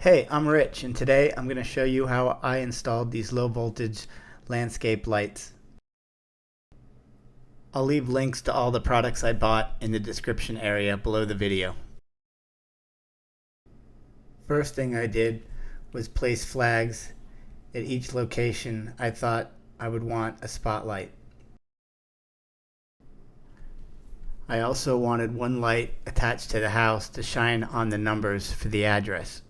Hey, I'm Rich, and today I'm going to show you how I installed these low voltage landscape lights. I'll leave links to all the products I bought in the description area below the video. First thing I did was place flags at each location I thought I would want a spotlight. I also wanted one light attached to the house to shine on the numbers for the address.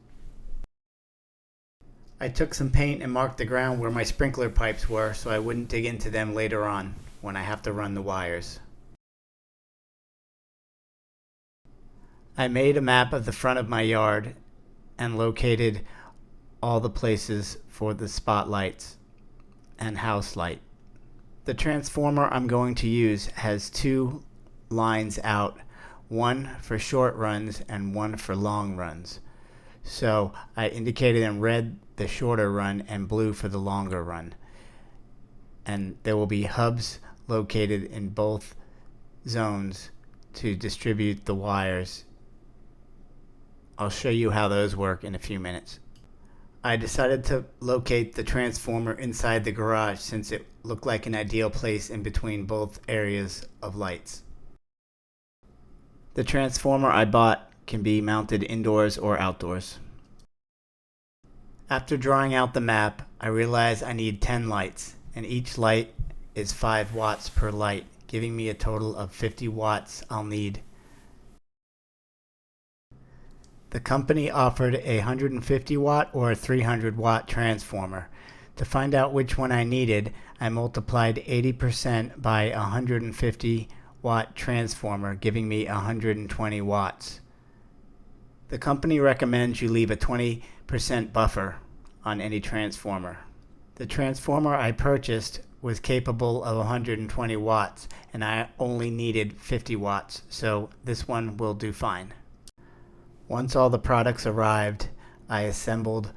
I took some paint and marked the ground where my sprinkler pipes were so I wouldn't dig into them later on when I have to run the wires. I made a map of the front of my yard and located all the places for the spotlights and house light. The transformer I'm going to use has two lines out, one for short runs and one for long runs. So I indicated in red the shorter run and blue for the longer run. And there will be hubs located in both zones to distribute the wires. I'll show you how those work in a few minutes. I decided to locate the transformer inside the garage since it looked like an ideal place in between both areas of lights. The transformer I bought can be mounted indoors or outdoors. After drawing out the map, I realized I need 10 lights, and each light is 5 watts per light, giving me a total of 50 watts I'll need. The company offered a 150 watt or a 300 watt transformer. To find out which one I needed, I multiplied 80% by a 150 watt transformer, giving me 120 watts. The company recommends you leave a 20% buffer on any transformer. The transformer I purchased was capable of 120 watts and I only needed 50 watts, so this one will do fine. Once all the products arrived, I assembled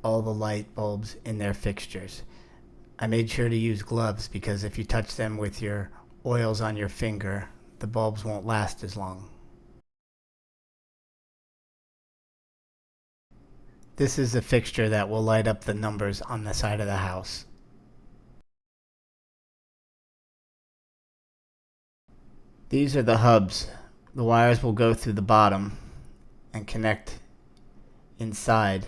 all the light bulbs in their fixtures. I made sure to use gloves because if you touch them with your oils on your finger, the bulbs won't last as long. This is a fixture that will light up the numbers on the side of the house. These are the hubs. The wires will go through the bottom and connect inside.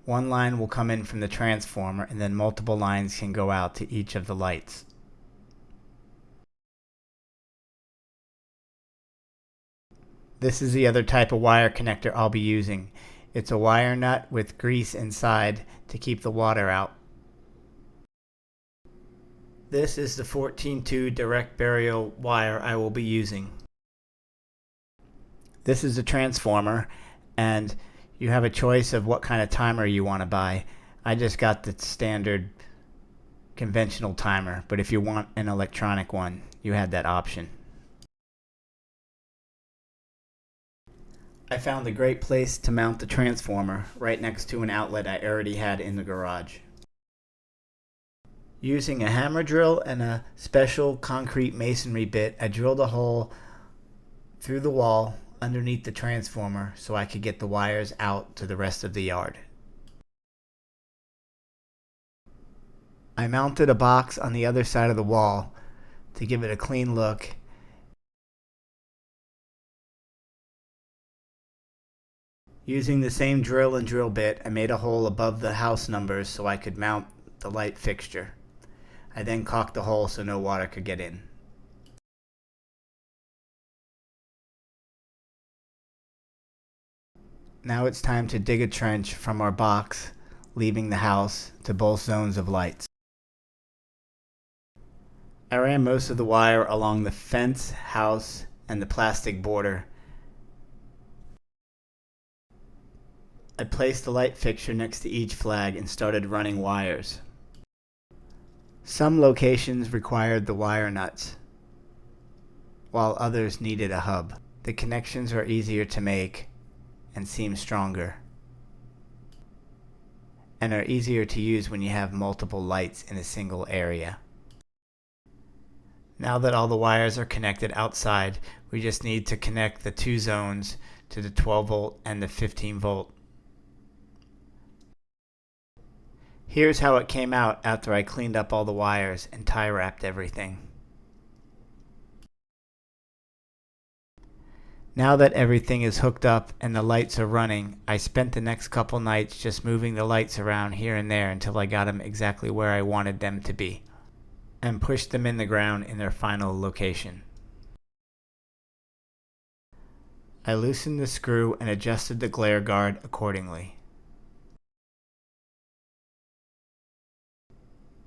One line will come in from the transformer and then multiple lines can go out to each of the lights. This is the other type of wire connector I'll be using. It's a wire nut with grease inside to keep the water out. This is the 14-2 direct burial wire I will be using. This is a transformer, and you have a choice of what kind of timer you want to buy. I just got the standard conventional timer, but if you want an electronic one, you had that option. I found a great place to mount the transformer right next to an outlet I already had in the garage. Using a hammer drill and a special concrete masonry bit, I drilled a hole through the wall underneath the transformer so I could get the wires out to the rest of the yard. I mounted a box on the other side of the wall to give it a clean look. Using the same drill and drill bit, I made a hole above the house numbers so I could mount the light fixture. I then caulked the hole so no water could get in. Now it's time to dig a trench from our box, leaving the house, to both zones of lights. I ran most of the wire along the fence, house, and the plastic border. I placed the light fixture next to each flag and started running wires. Some locations required the wire nuts, while others needed a hub. The connections are easier to make and seem stronger, and are easier to use when you have multiple lights in a single area. Now that all the wires are connected outside, We just need to connect the two zones to the 12 volt and the 15 volt. Here's how it came out after I cleaned up all the wires and tie wrapped everything. Now that everything is hooked up and the lights are running, I spent the next couple nights just moving the lights around here and there until I got them exactly where I wanted them to be, and pushed them in the ground in their final location. I loosened the screw and adjusted the glare guard accordingly.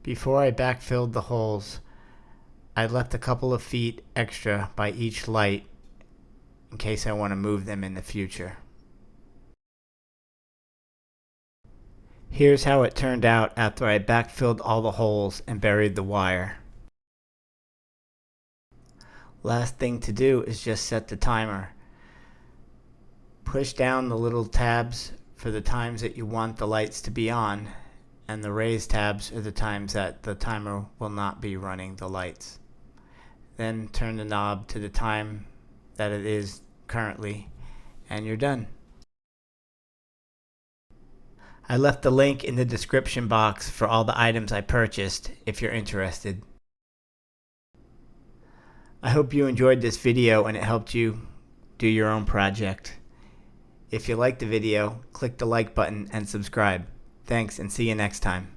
Before I backfilled the holes, I left a couple of feet extra by each light in case I want to move them in the future. Here's how it turned out after I backfilled all the holes and buried the wire. Last thing to do is just set the timer. Push down the little tabs for the times that you want the lights to be on, and the raised tabs are the times that the timer will not be running the lights. Then turn the knob to the time that it is currently, and you're done. I left the link in the description box for all the items I purchased if you're interested. I hope you enjoyed this video and it helped you do your own project. If you liked the video, click the like button and subscribe. Thanks, and see you next time.